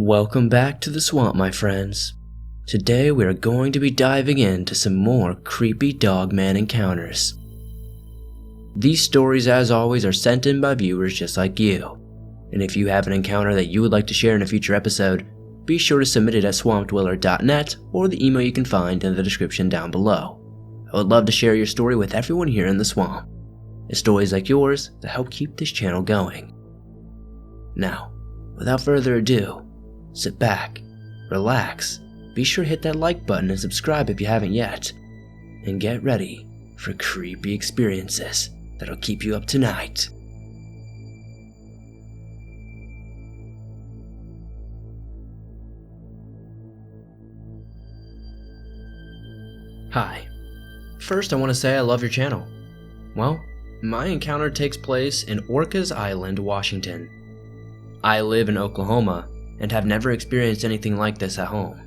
Welcome back to the swamp, my friends. Today we are going to be diving into some more creepy Dogman encounters. These stories, as always, are sent in by viewers just like you. And if you have an encounter that you would like to share in a future episode, be sure to submit it at swampdweller.net or the email you can find in the description down below. I would love to share your story with everyone here in the swamp. It's stories like yours that help keep this channel going. Now, without further ado, sit back, relax, be sure to hit that like button and subscribe if you haven't yet, and get ready for creepy experiences that'll keep you up tonight. Hi. First, I want to say I love your channel. Well, my encounter takes place in Orcas Island, Washington. I live in Oklahoma and have never experienced anything like this at home.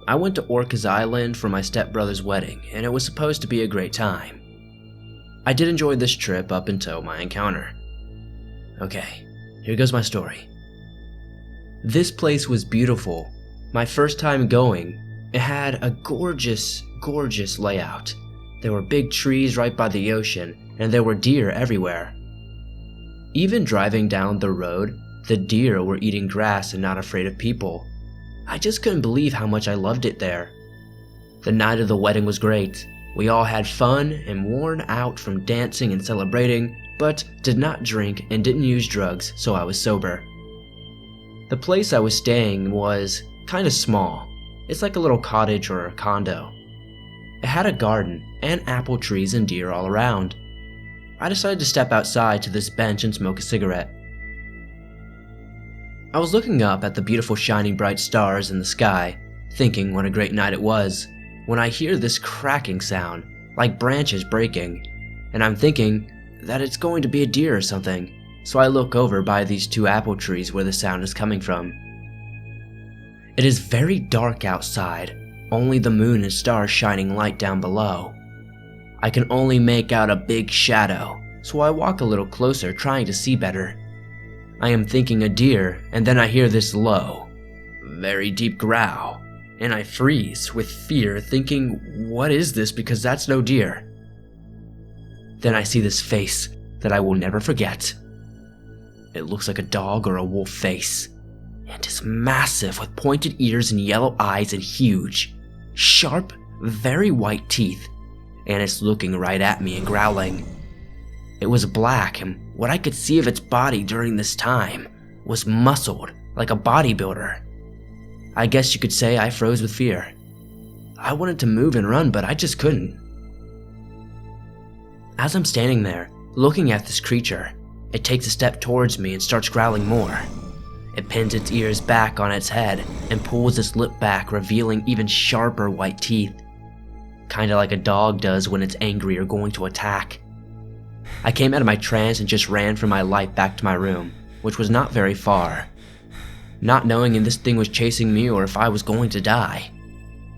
I went to Orcas Island for my stepbrother's wedding, and it was supposed to be a great time. I did enjoy this trip up until my encounter. Okay, here goes my story. This place was beautiful. My first time going, it had a gorgeous layout. There were big trees right by the ocean, and there were deer everywhere. Even driving down the road, the deer were eating grass and not afraid of people. I just couldn't believe how much I loved it there. The night of the wedding was great. We all had fun and worn out from dancing and celebrating, but did not drink and didn't use drugs, so I was sober. The place I was staying was kinda small. It's like a little cottage or a condo. It had a garden and apple trees and deer all around. I decided to step outside to this bench and smoke a cigarette. I was looking up at the beautiful shining bright stars in the sky, thinking what a great night it was, when I hear this cracking sound, like branches breaking, and I'm thinking that it's going to be a deer or something, so I look over by these two apple trees where the sound is coming from. It is very dark outside, only the moon and stars shining light down below. I can only make out a big shadow, so I walk a little closer trying to see better. I am thinking a deer, and then I hear this low, very deep growl, and I freeze with fear thinking, what is this, because that's no deer. Then I see this face that I will never forget. It looks like a dog or a wolf face, and is massive with pointed ears and yellow eyes and huge, sharp, very white teeth, and it's looking right at me and growling. It was black, and what I could see of its body during this time was muscled like a bodybuilder. I guess you could say I froze with fear. I wanted to move and run, but I just couldn't. As I'm standing there, looking at this creature, it takes a step towards me and starts growling more. It pins its ears back on its head and pulls its lip back, revealing even sharper white teeth. Kinda like a dog does when it's angry or going to attack. I came out of my trance and just ran for my life back to my room, which was not very far. Not knowing if this thing was chasing me or if I was going to die.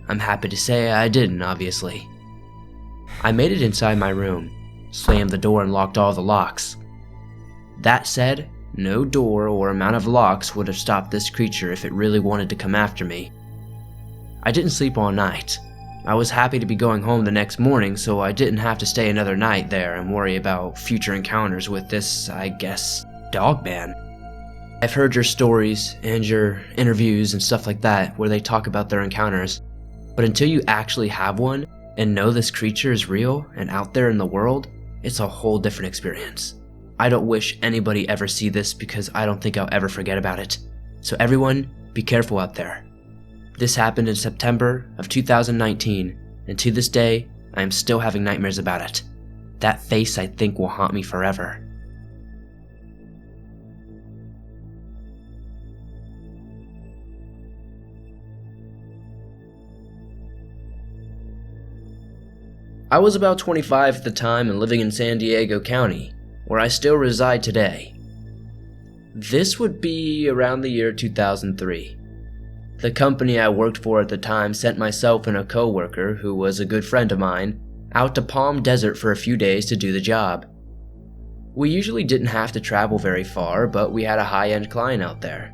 I'm happy to say I didn't, obviously. I made it inside my room, slammed the door and locked all the locks. That said, no door or amount of locks would have stopped this creature if it really wanted to come after me. I didn't sleep all night. I was happy to be going home the next morning, so I didn't have to stay another night there and worry about future encounters with this, I guess, Dogman. I've heard your stories and your interviews and stuff like that where they talk about their encounters, but until you actually have one and know this creature is real and out there in the world, it's a whole different experience. I don't wish anybody ever see this because I don't think I'll ever forget about it. So everyone, be careful out there. This happened in September of 2019, and to this day, I am still having nightmares about it. That face I think will haunt me forever. I was about 25 at the time and living in San Diego County, where I still reside today. This would be around the year 2003. The company I worked for at the time sent myself and a coworker, who was a good friend of mine, out to Palm Desert for a few days to do the job. We usually didn't have to travel very far, but we had a high-end client out there.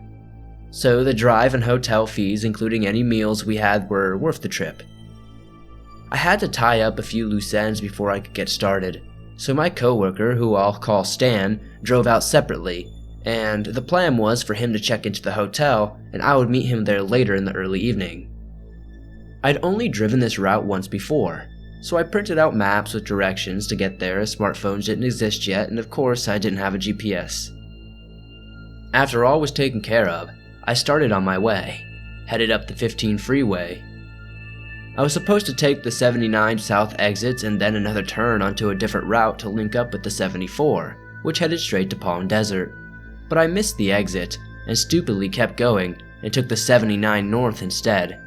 so the drive and hotel fees, including any meals we had, were worth the trip. I had to tie up a few loose ends before I could get started, so my coworker, who I'll call Stan, drove out separately, and the plan was for him to check into the hotel and I would meet him there later in the early evening. I'd only driven this route once before, so I printed out maps with directions to get there as smartphones didn't exist yet, and of course I didn't have a GPS. After all was taken care of, I started on my way, headed up the 15 freeway. I was supposed to take the 79 south exits and then another turn onto a different route to link up with the 74, which headed straight to Palm Desert. But I missed the exit and stupidly kept going and took the 79 north instead.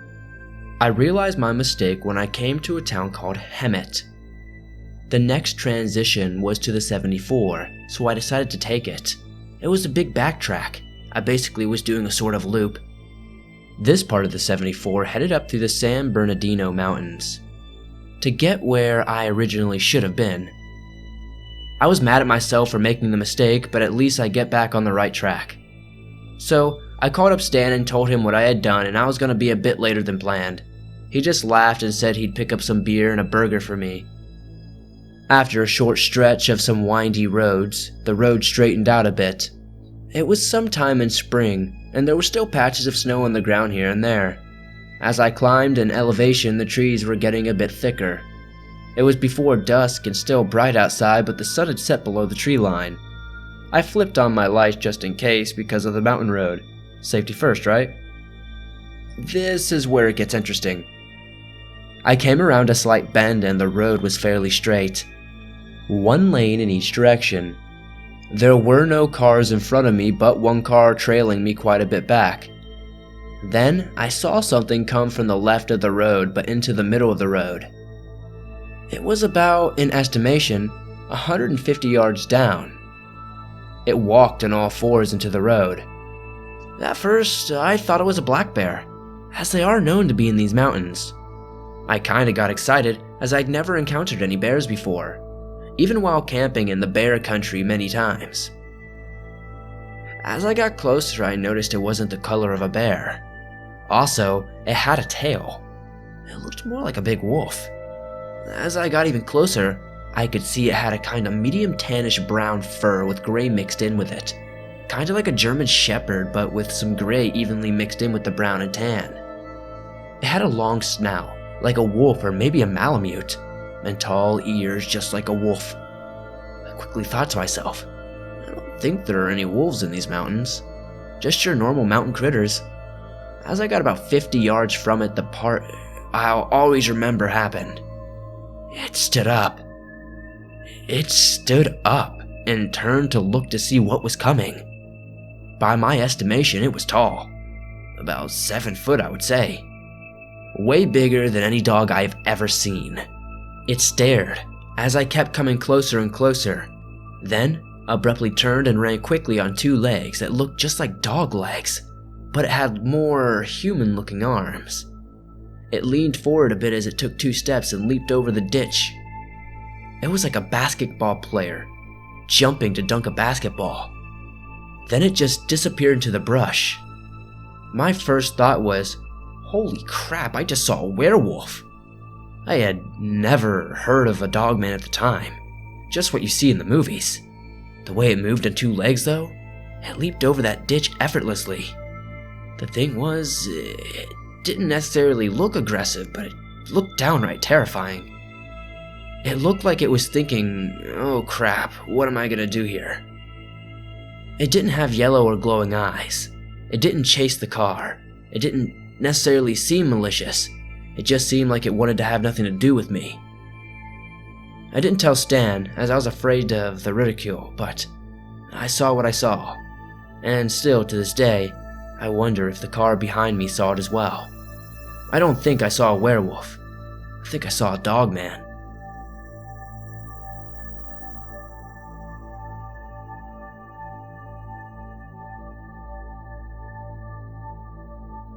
I realized my mistake when I came to a town called Hemet. The next transition was to the 74, so I decided to take it. It was a big backtrack. I basically was doing a sort of loop. This part of the 74 headed up through the San Bernardino Mountains to get where I originally should have been. I was mad at myself for making the mistake, but at least I get back on the right track. So I called up Stan and told him what I had done, and I was going to be a bit later than planned. He just laughed and said he'd pick up some beer and a burger for me. After a short stretch of some windy roads, the road straightened out a bit. It was sometime in spring, and there were still patches of snow on the ground here and there. As I climbed in elevation, the trees were getting a bit thicker. It was before dusk and still bright outside, but the sun had set below the tree line. I flipped on my lights just in case because of the mountain road. Safety first, right? This is where it gets interesting. I came around a slight bend and the road was fairly straight. One lane in each direction. There were no cars in front of me, but one car trailing me quite a bit back. Then I saw something come from the left of the road but into the middle of the road. It was about, in estimation, 150 yards down. It walked on all fours into the road. At first, I thought it was a black bear, as they are known to be in these mountains. I kinda got excited, as I'd never encountered any bears before, even while camping in the bear country many times. As I got closer, I noticed it wasn't the color of a bear. Also, it had a tail. It looked more like a big wolf. As I got even closer, I could see it had a kind of medium tannish brown fur with gray mixed in with it. Kinda like a German shepherd, but with some gray evenly mixed in with the brown and tan. It had a long snout, like a wolf or maybe a malamute, and tall ears just like a wolf. I quickly thought to myself, I don't think there are any wolves in these mountains. Just your normal mountain critters. As I got about 50 yards from it, the part I'll always remember happened. It stood up. It stood up and turned to look to see what was coming. By my estimation, it was tall. About 7 foot, I would say. Way bigger than any dog I've ever seen. It stared as I kept coming closer and closer, then abruptly turned and ran quickly on 2 legs that looked just like dog legs, but it had more human-looking arms. It leaned forward a bit as it took 2 steps and leaped over the ditch. It was like a basketball player jumping to dunk a basketball. Then it just disappeared into the brush. My first thought was, holy crap, I just saw a werewolf. I had never heard of a Dogman at the time, just what you see in the movies. The way it moved on 2 legs though, it leaped over that ditch effortlessly. The thing was, it didn't necessarily look aggressive, but it looked downright terrifying. It looked like it was thinking, oh crap, what am I gonna do here? It didn't have yellow or glowing eyes. It didn't chase the car. It didn't necessarily seem malicious. It just seemed like it wanted to have nothing to do with me. I didn't tell Stan, as I was afraid of the ridicule, but I saw what I saw. And still, to this day, I wonder if the car behind me saw it as well. I don't think I saw a werewolf. I think I saw a Dogman.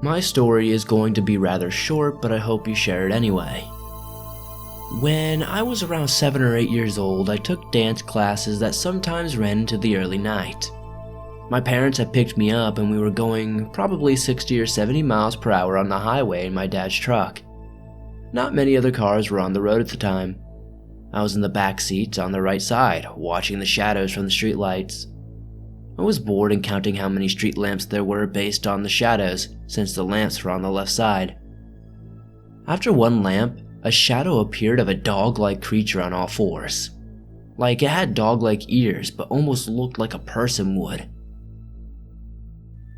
My story is going to be rather short, but I hope you share it anyway. When I was around 7 or 8 years old, I took dance classes that sometimes ran into the early night. My parents had picked me up and we were going probably 60 or 70 miles per hour on the highway in my dad's truck. Not many other cars were on the road at the time. I was in the back seat on the right side, watching the shadows from the streetlights. I was bored and counting how many street lamps there were based on the shadows, since the lamps were on the left side. After one lamp, a shadow appeared of a dog-like creature on all fours. Like it had dog-like ears, but almost looked like a person would.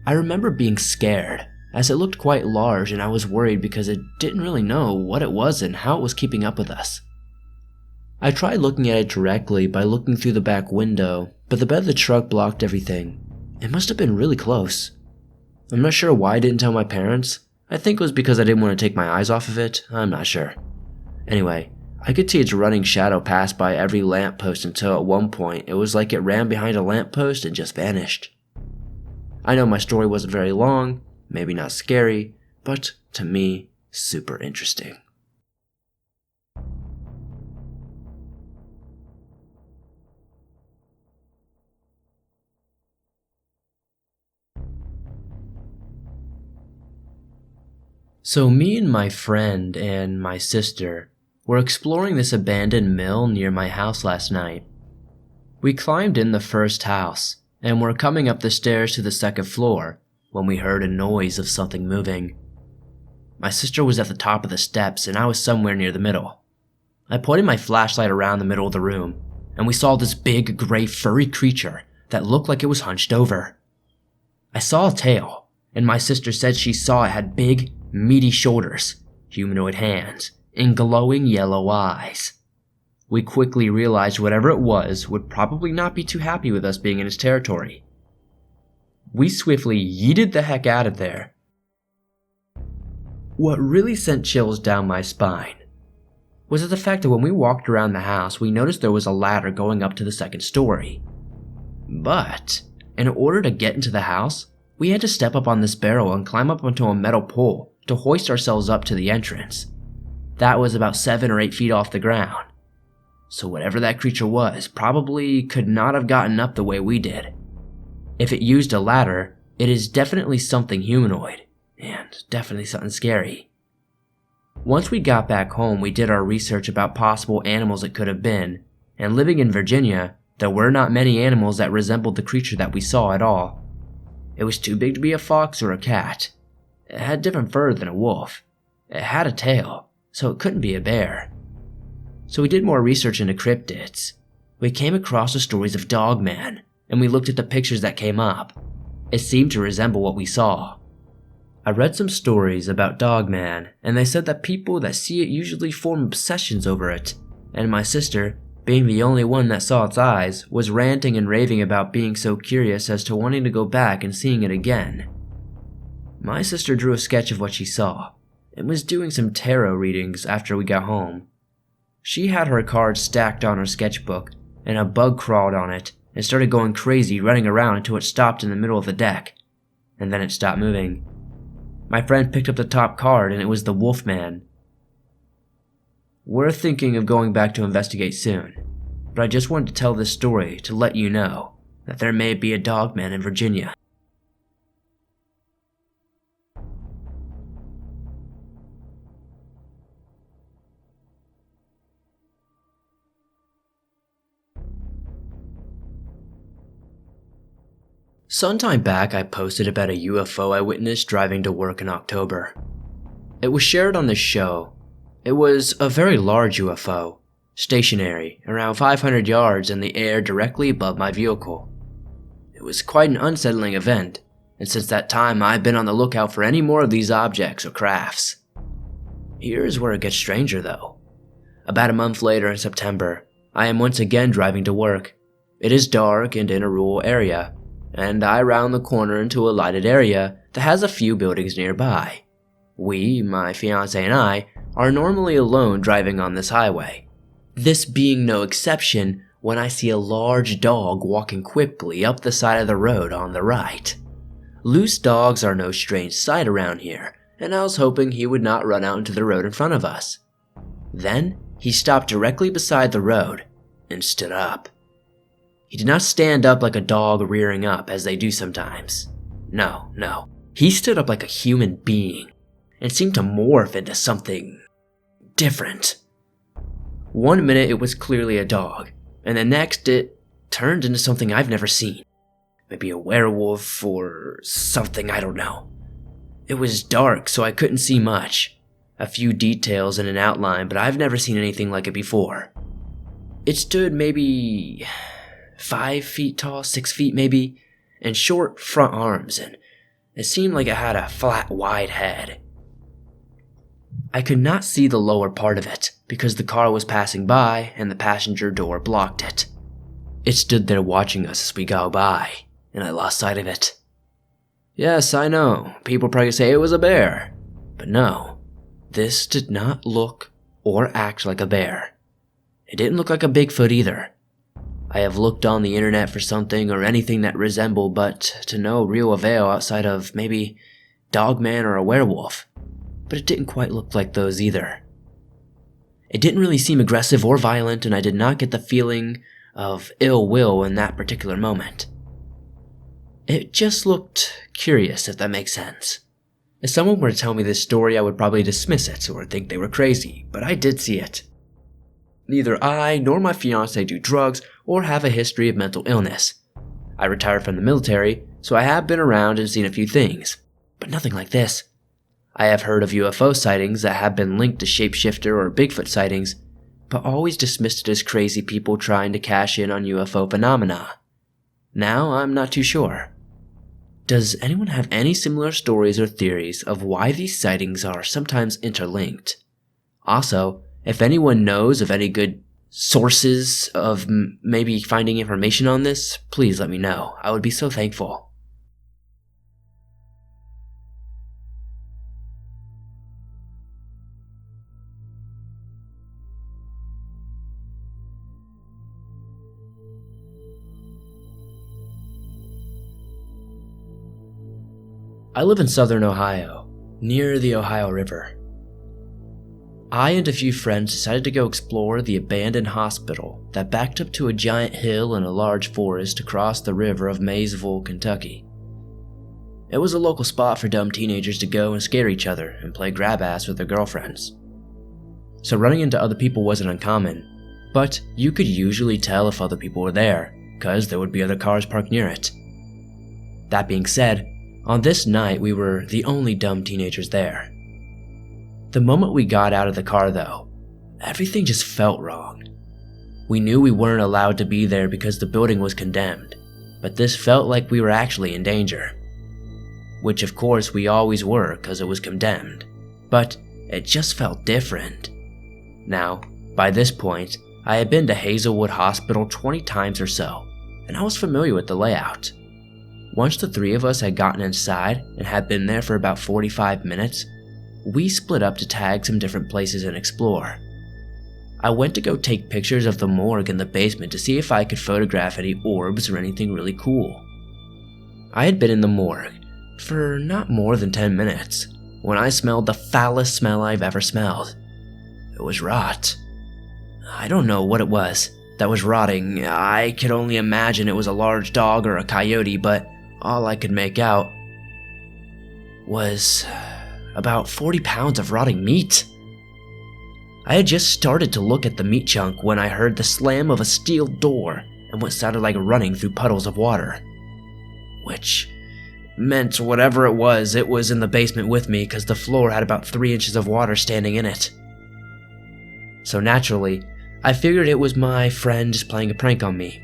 I remember being scared, as it looked quite large and I was worried because I didn't really know what it was and how it was keeping up with us. I tried looking at it directly by looking through the back window, but the bed of the truck blocked everything. It must have been really close. I'm not sure why I didn't tell my parents. I think it was because I didn't want to take my eyes off of it. I'm not sure. Anyway, I could see its running shadow pass by every lamppost until at one point it was like it ran behind a lamppost and just vanished. I know my story wasn't very long, maybe not scary, but to me, super interesting. So me and my friend and my sister were exploring this abandoned mill near my house last night. We climbed in the first house and were coming up the stairs to the second floor when we heard a noise of something moving. My sister was at the top of the steps and I was somewhere near the middle. I pointed my flashlight around the middle of the room and we saw this big gray furry creature that looked like it was hunched over. I saw a tail and my sister said she saw it had big, meaty shoulders, humanoid hands, and glowing yellow eyes. We quickly realized whatever it was would probably not be too happy with us being in its territory. We swiftly yeeted the heck out of there. What really sent chills down my spine was the fact that when we walked around the house, we noticed there was a ladder going up to the second story. But in order to get into the house, we had to step up on this barrel and climb up onto a metal pole to hoist ourselves up to the entrance. That was about 7 or 8 feet off the ground. So whatever that creature was probably could not have gotten up the way we did. If it used a ladder, it is definitely something humanoid, and definitely something scary. Once we got back home, we did our research about possible animals it could have been, and living in Virginia, there were not many animals that resembled the creature that we saw at all. It was too big to be a fox or a cat. It had different fur than a wolf. It had a tail, so it couldn't be a bear. So we did more research into cryptids. We came across the stories of Dogman, and we looked at the pictures that came up. It seemed to resemble what we saw. I read some stories about Dogman, and they said that people that see it usually form obsessions over it, and my sister, being the only one that saw its eyes, was ranting and raving about being so curious as to wanting to go back and seeing it again. My sister drew a sketch of what she saw, and was doing some tarot readings after we got home. She had her cards stacked on her sketchbook, and a bug crawled on it and started going crazy, running around until it stopped in the middle of the deck, and then it stopped moving. My friend picked up the top card and it was the Wolfman. We're thinking of going back to investigate soon, but I just wanted to tell this story to let you know that there may be a Dogman in Virginia. Sometime back, I posted about a UFO I witnessed driving to work in October. It was shared on this show. It was a very large UFO, stationary, around 500 yards in the air directly above my vehicle. It was quite an unsettling event, and since that time I've been on the lookout for any more of these objects or crafts. Here's where it gets stranger though. About a month later in September, I am once again driving to work. It is dark and in a rural area, and I round the corner into a lighted area that has a few buildings nearby. We, my fiance and I, are normally alone driving on this highway. This being no exception when I see a large dog walking quickly up the side of the road on the right. Loose dogs are no strange sight around here, and I was hoping he would not run out into the road in front of us. Then, he stopped directly beside the road and stood up. He did not stand up like a dog rearing up as they do sometimes. No. He stood up like a human being and seemed to morph into something different. One minute it was clearly a dog, and the next it turned into something I've never seen. Maybe a werewolf or something, I don't know. It was dark, so I couldn't see much. A few details and an outline, but I've never seen anything like it before. It stood maybe 5 feet tall, 6 feet maybe, and short front arms, and it seemed like it had a flat, wide head. I could not see the lower part of it because the car was passing by and the passenger door blocked it. It stood there watching us as we go by, and I lost sight of it. Yes, I know, people probably say it was a bear, but no, this did not look or act like a bear. It didn't look like a Bigfoot either. I have looked on the internet for something or anything that resembled, but to no real avail outside of maybe Dogman or a werewolf, but it didn't quite look like those either. It didn't really seem aggressive or violent, and I did not get the feeling of ill will in that particular moment. It just looked curious, if that makes sense. If someone were to tell me this story, I would probably dismiss it or think they were crazy, but I did see it. Neither I nor my fiancé do drugs or have a history of mental illness. I retired from the military, so I have been around and seen a few things, but nothing like this. I have heard of UFO sightings that have been linked to shapeshifter or Bigfoot sightings, but always dismissed it as crazy people trying to cash in on UFO phenomena. Now I'm not too sure. Does anyone have any similar stories or theories of why these sightings are sometimes interlinked? Also, if anyone knows of any good sources of maybe finding information on this, please let me know. I would be so thankful. I live in southern Ohio, near the Ohio River. I and a few friends decided to go explore the abandoned hospital that backed up to a giant hill in a large forest across the river of Maysville, Kentucky. It was a local spot for dumb teenagers to go and scare each other and play grab-ass with their girlfriends. So running into other people wasn't uncommon, but you could usually tell if other people were there, cause there would be other cars parked near it. That being said, on this night we were the only dumb teenagers there. The moment we got out of the car though, everything just felt wrong. We knew we weren't allowed to be there because the building was condemned, but this felt like we were actually in danger. Which of course we always were because it was condemned, but it just felt different. Now, by this point, I had been to Hazelwood Hospital 20 times or so, and I was familiar with the layout. Once the three of us had gotten inside and had been there for about 45 minutes, we split up to tag some different places and explore. I went to go take pictures of the morgue in the basement to see if I could photograph any orbs or anything really cool. I had been in the morgue for not more than 10 minutes when I smelled the foulest smell I've ever smelled. It was rot. I don't know what it was that was rotting. I could only imagine it was a large dog or a coyote, but all I could make out was about 40 pounds of rotting meat. I had just started to look at the meat chunk when I heard the slam of a steel door and what sounded like running through puddles of water. Which meant whatever it was in the basement with me because the floor had about 3 inches of water standing in it. So naturally, I figured it was my friend just playing a prank on me.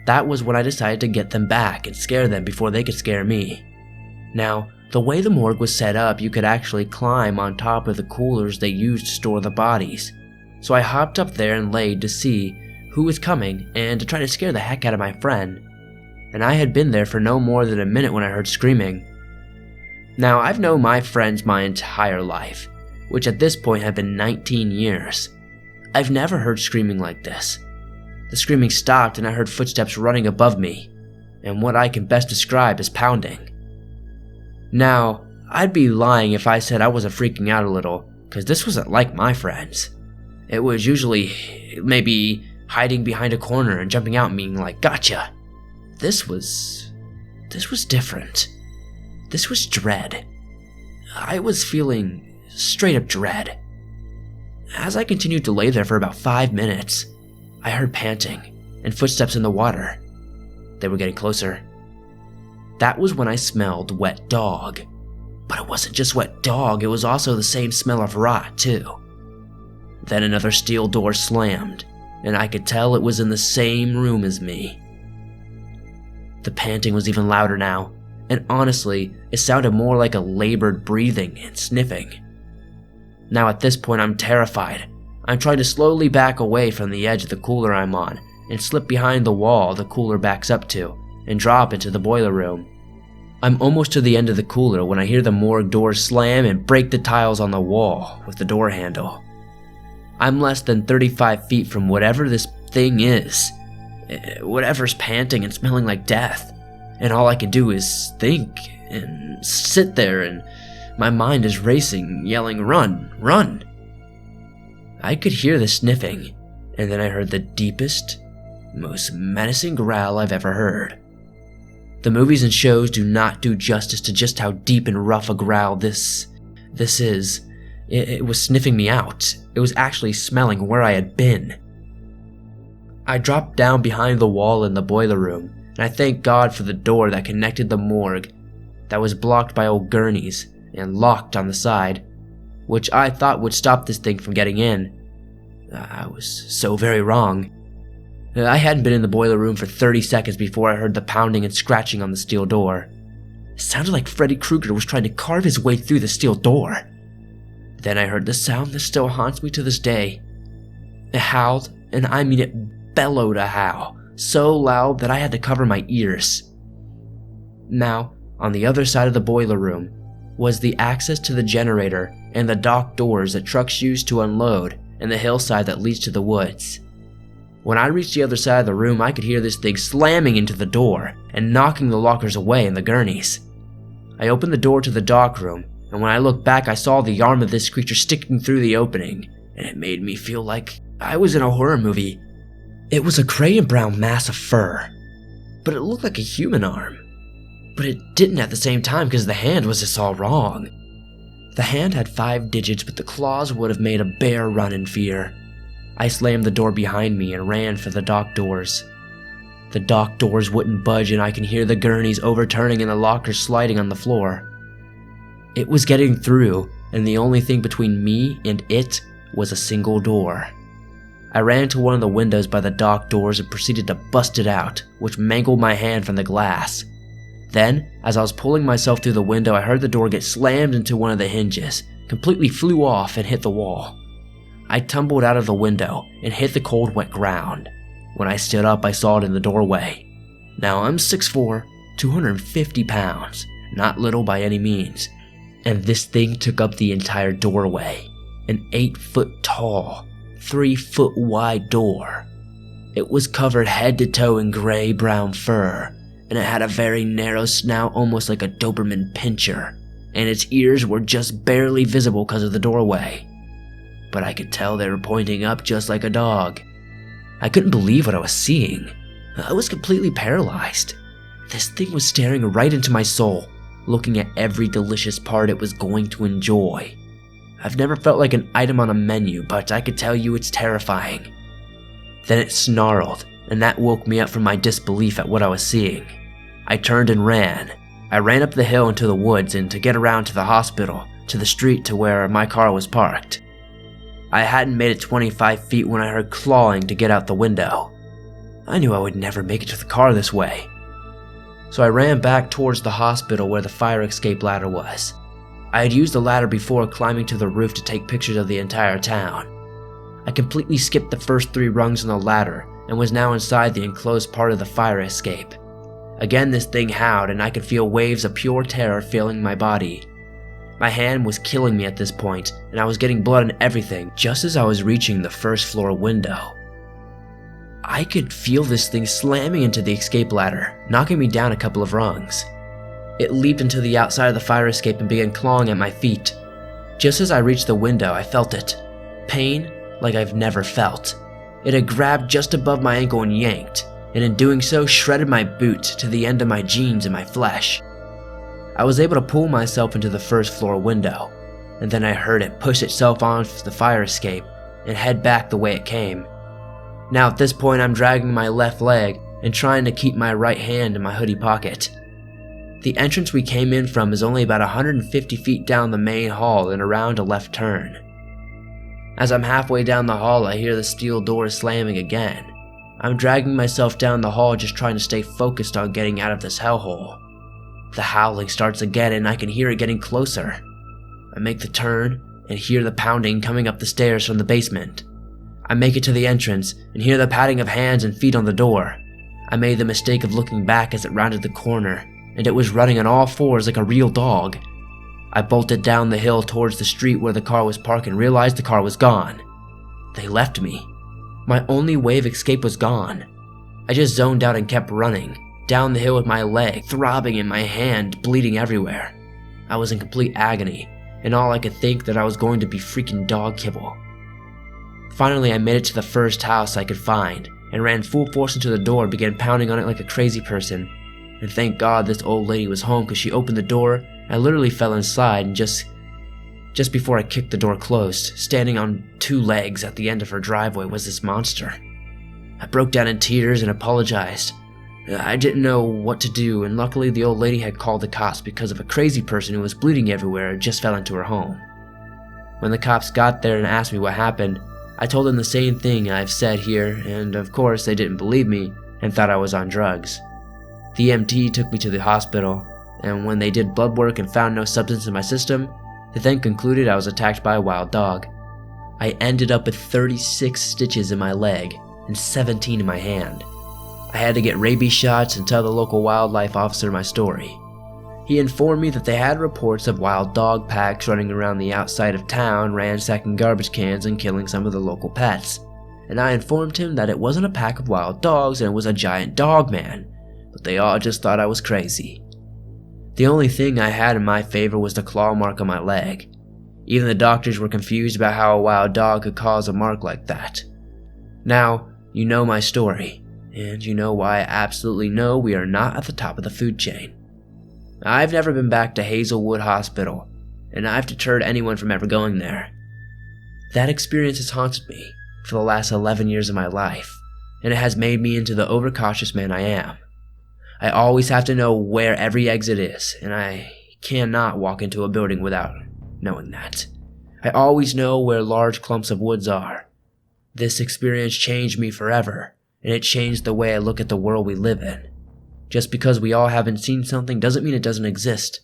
That was when I decided to get them back and scare them before they could scare me. Now, the way the morgue was set up, you could actually climb on top of the coolers they used to store the bodies. So I hopped up there and laid to see who was coming and to try to scare the heck out of my friend. And I had been there for no more than a minute when I heard screaming. Now, I've known my friends my entire life, which at this point had been 19 years. I've never heard screaming like this. The screaming stopped and I heard footsteps running above me, and what I can best describe as pounding. Now, I'd be lying if I said I wasn't freaking out a little, because this wasn't like my friends. It was usually maybe hiding behind a corner and jumping out and being like, "Gotcha!" This was different. This was dread. I was feeling straight up dread. As I continued to lay there for about 5 minutes, I heard panting and footsteps in the water. They were getting closer. That was when I smelled wet dog. But it wasn't just wet dog, it was also the same smell of rot too. Then another steel door slammed, and I could tell it was in the same room as me. The panting was even louder now, and honestly, it sounded more like a labored breathing and sniffing. Now at this point I'm terrified. I'm trying to slowly back away from the edge of the cooler I'm on and slip behind the wall the cooler backs up to and drop into the boiler room. I'm almost to the end of the cooler when I hear the morgue door slam and break the tiles on the wall with the door handle. I'm less than 35 feet from whatever this thing is, whatever's panting and smelling like death, and all I can do is think and sit there, and my mind is racing, yelling, "Run, run!" I could hear the sniffing, and then I heard the deepest, most menacing growl I've ever heard. The movies and shows do not do justice to just how deep and rough a growl this is. It was sniffing me out. It was actually smelling where I had been. I dropped down behind the wall in the boiler room, and I thank God for the door that connected the morgue that was blocked by old gurneys and locked on the side, which I thought would stop this thing from getting in. I was so very wrong. I hadn't been in the boiler room for 30 seconds before I heard the pounding and scratching on the steel door. It sounded like Freddy Krueger was trying to carve his way through the steel door. Then I heard the sound that still haunts me to this day. It howled, and I mean it bellowed a howl, so loud that I had to cover my ears. Now, on the other side of the boiler room was the access to the generator and the dock doors that trucks use to unload, and the hillside that leads to the woods. When I reached the other side of the room, I could hear this thing slamming into the door and knocking the lockers away and the gurneys. I opened the door to the dock room, and when I looked back, I saw the arm of this creature sticking through the opening, and it made me feel like I was in a horror movie. It was a gray and brown mass of fur, but it looked like a human arm. But it didn't at the same time because the hand was just all wrong. The hand had 5 digits, but the claws would have made a bear run in fear. I slammed the door behind me and ran for the dock doors. The dock doors wouldn't budge, and I can hear the gurneys overturning and the lockers sliding on the floor. It was getting through, and the only thing between me and it was a single door. I ran to one of the windows by the dock doors and proceeded to bust it out, which mangled my hand from the glass. Then, as I was pulling myself through the window, I heard the door get slammed into one of the hinges, completely flew off and hit the wall. I tumbled out of the window and hit the cold, wet ground. When I stood up, I saw it in the doorway. Now, I'm 6'4", 250 pounds, not little by any means, and this thing took up the entire doorway, an 8-foot tall, 3-foot wide door. It was covered head to toe in gray-brown fur, and it had a very narrow snout almost like a Doberman pinscher, and its ears were just barely visible because of the doorway. But I could tell they were pointing up just like a dog. I couldn't believe what I was seeing. I was completely paralyzed. This thing was staring right into my soul, looking at every delicious part it was going to enjoy. I've never felt like an item on a menu, but I could tell you it's terrifying. Then it snarled, and that woke me up from my disbelief at what I was seeing. I turned and ran. I ran up the hill into the woods and to get around to the hospital, to the street to where my car was parked. I hadn't made it 25 feet when I heard clawing to get out the window. I knew I would never make it to the car this way. So I ran back towards the hospital where the fire escape ladder was. I had used the ladder before climbing to the roof to take pictures of the entire town. I completely skipped the first 3 rungs on the ladder and was now inside the enclosed part of the fire escape. Again, this thing howled, and I could feel waves of pure terror filling my body. My hand was killing me at this point, and I was getting blood and everything just as I was reaching the first floor window. I could feel this thing slamming into the escape ladder, knocking me down a couple of rungs. It leaped into the outside of the fire escape and began clawing at my feet. Just as I reached the window, I felt it. Pain like I've never felt. It had grabbed just above my ankle and yanked, and in doing so shredded my boot to the end of my jeans and my flesh. I was able to pull myself into the first floor window, and then I heard it push itself onto the fire escape and head back the way it came. Now at this point I'm dragging my left leg and trying to keep my right hand in my hoodie pocket. The entrance we came in from is only about 150 feet down the main hall and around a left turn. As I'm halfway down the hall, I hear the steel door slamming again. I'm dragging myself down the hall just trying to stay focused on getting out of this hellhole. The howling starts again and I can hear it getting closer. I make the turn and hear the pounding coming up the stairs from the basement. I make it to the entrance and hear the patting of hands and feet on the door. I made the mistake of looking back as it rounded the corner, and it was running on all fours like a real dog. I bolted down the hill towards the street where the car was parked and realized the car was gone. They left me. My only way of escape was gone. I just zoned out and kept running, down the hill with my leg throbbing and my hand bleeding everywhere. I was in complete agony, and all I could think that I was going to be freaking dog kibble. Finally, I made it to the first house I could find, and ran full force into the door and began pounding on it like a crazy person. And thank God this old lady was home because she opened the door. I literally fell inside, and just before I kicked the door closed, standing on two legs at the end of her driveway was this monster. I broke down in tears and apologized. I didn't know what to do, and luckily the old lady had called the cops because of a crazy person who was bleeding everywhere and just fell into her home. When the cops got there and asked me what happened, I told them the same thing I've said here, and of course they didn't believe me and thought I was on drugs. The EMT took me to the hospital, and when they did blood work and found no substance in my system, they then concluded I was attacked by a wild dog. I ended up with 36 stitches in my leg and 17 in my hand. I had to get rabies shots and tell the local wildlife officer my story. He informed me that they had reports of wild dog packs running around the outside of town, ransacking garbage cans and killing some of the local pets. And I informed him that it wasn't a pack of wild dogs and it was a giant Dogman, but they all just thought I was crazy. The only thing I had in my favor was the claw mark on my leg. Even the doctors were confused about how a wild dog could cause a mark like that. Now, you know my story, and you know why I absolutely know we are not at the top of the food chain. I've never been back to Hazelwood Hospital, and I've deterred anyone from ever going there. That experience has haunted me for the last 11 years of my life, and it has made me into the overcautious man I am. I always have to know where every exit is, and I cannot walk into a building without knowing that. I always know where large clumps of woods are. This experience changed me forever, and it changed the way I look at the world we live in. Just because we all haven't seen something doesn't mean it doesn't exist.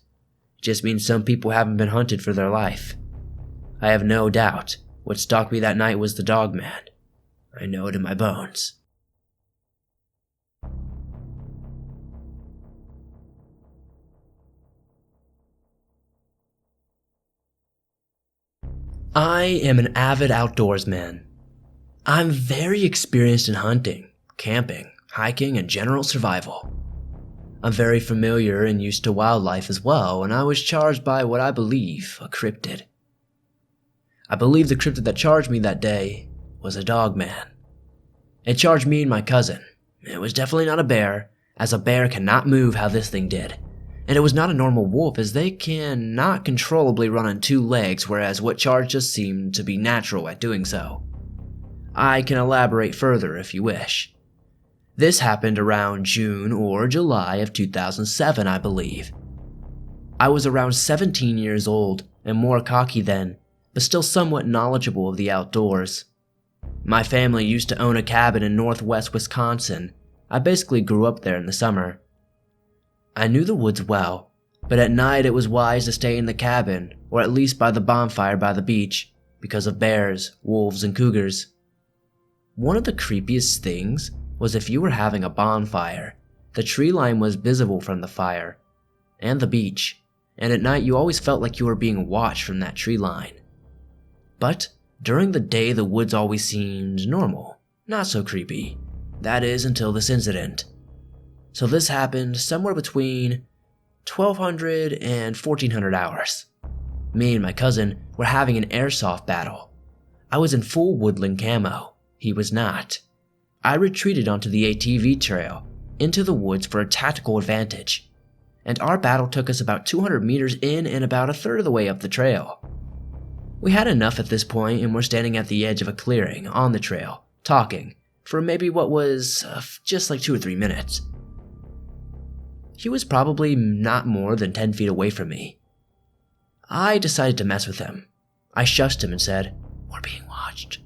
It just means some people haven't been hunted for their life. I have no doubt what stalked me that night was the Dogman. I know it in my bones. I am an avid outdoorsman. I'm very experienced in hunting, camping, hiking, and general survival. I'm very familiar and used to wildlife as well, and I was charged by what I believe a cryptid. I believe the cryptid that charged me that day was a Dogman. It charged me and my cousin. It was definitely not a bear, as a bear cannot move how this thing did. And it was not a normal wolf, as they can not controllably run on two legs, whereas what charged us seemed to be natural at doing so. I can elaborate further if you wish. This happened around June or July of 2007, I believe. I was around 17 years old and more cocky then, but still somewhat knowledgeable of the outdoors. My family used to own a cabin in northwest Wisconsin. I basically grew up there in the summer. I knew the woods well, but at night it was wise to stay in the cabin, or at least by the bonfire by the beach, because of bears, wolves, and cougars. One of the creepiest things was if you were having a bonfire, the tree line was visible from the fire, and the beach, and at night you always felt like you were being watched from that tree line. But during the day the woods always seemed normal, not so creepy. That is until this incident. So this happened somewhere between 1200 and 1400 hours. Me and my cousin were having an airsoft battle. I was in full woodland camo. he was not. I retreated onto the ATV trail, into the woods for a tactical advantage, and our battle took us about 200 meters in and about a third of the way up the trail. We had enough at this point and were standing at the edge of a clearing on the trail, talking, for maybe what was just like 2 or 3 minutes. He was probably not more than 10 feet away from me. I decided to mess with him. I shushed him and said, "We're being watched."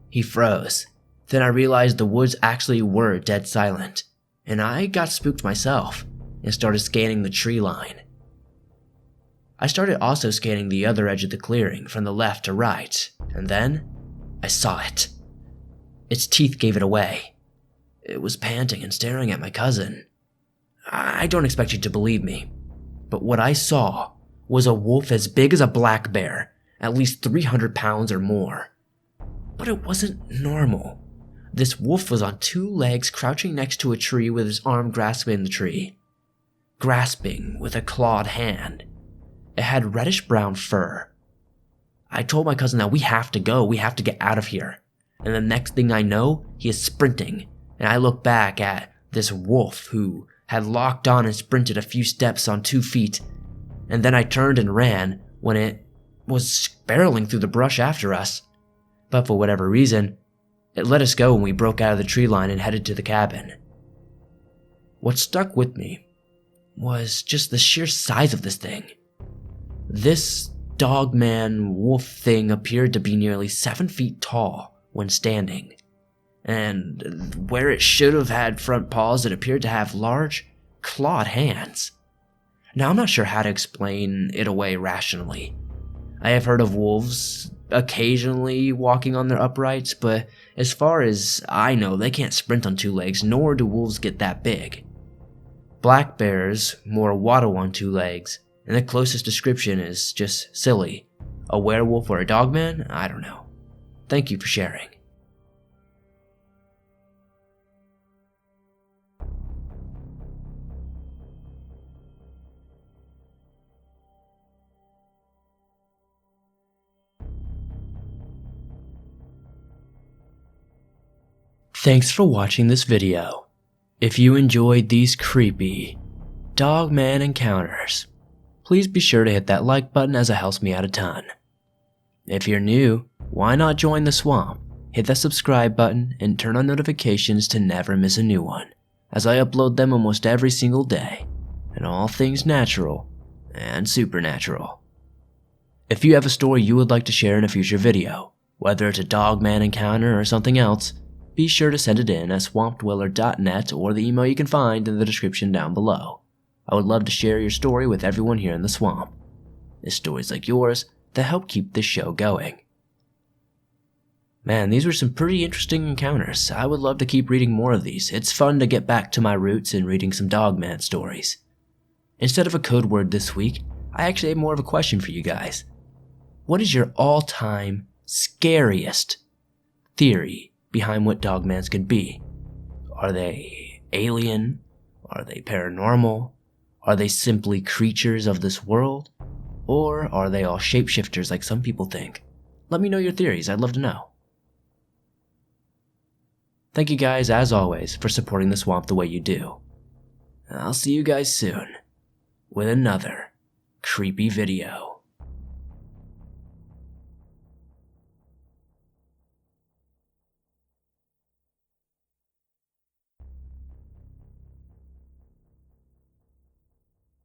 He froze. Then I realized the woods actually were dead silent, and I got spooked myself and started scanning the tree line. I started also scanning the other edge of the clearing from the left to right, and then I saw it. Its teeth gave it away. It was panting and staring at my cousin. I don't expect you to believe me, but what I saw was a wolf as big as a black bear, at least 300 pounds or more. But it wasn't normal. This wolf was on 2 legs crouching next to a tree with his arm grasping the tree. Grasping with a clawed hand. It had reddish-brown fur. I told my cousin that we have to go, we have to get out of here. And the next thing I know, he is sprinting, and I look back at this wolf who had locked on and sprinted a few steps on 2 feet, and then I turned and ran when it was barreling through the brush after us. But for whatever reason, it let us go when we broke out of the tree line and headed to the cabin. What stuck with me was just the sheer size of this thing. This Dogman wolf thing appeared to be nearly 7 feet tall when standing, and where it should have had front paws, it appeared to have large, clawed hands. Now, I'm not sure how to explain it away rationally. I have heard of wolves occasionally walking on their uprights, but as far as I know, they can't sprint on 2 legs, nor do wolves get that big. Black bears more waddle on 2 legs, and the closest description is just silly. A werewolf or a dogman? I don't know. Thank you for sharing. Thanks for watching this video. If you enjoyed these creepy Dogman encounters, please be sure to hit that like button as it helps me out a ton. If you're new, why not join the swamp? Hit that subscribe button and turn on notifications to never miss a new one, as I upload them almost every single day, and all things natural and supernatural. If you have a story you would like to share in a future video, whether it's a Dogman encounter or something else, be sure to send it in at swampdweller.net or the email you can find in the description down below. I would love to share your story with everyone here in the swamp. It's stories like yours that help keep this show going. Man, these were some pretty interesting encounters. I would love to keep reading more of these. It's fun to get back to my roots and reading some Dogman stories. Instead of a code word this week, I actually have more of a question for you guys. What is your all-time scariest theory behind what Dogmans could be? Are they alien? Are they paranormal? Are they simply creatures of this world? Or are they all shapeshifters like some people think? Let me know your theories, I'd love to know. Thank you guys, as always, for supporting the swamp the way you do. I'll see you guys soon with another creepy video.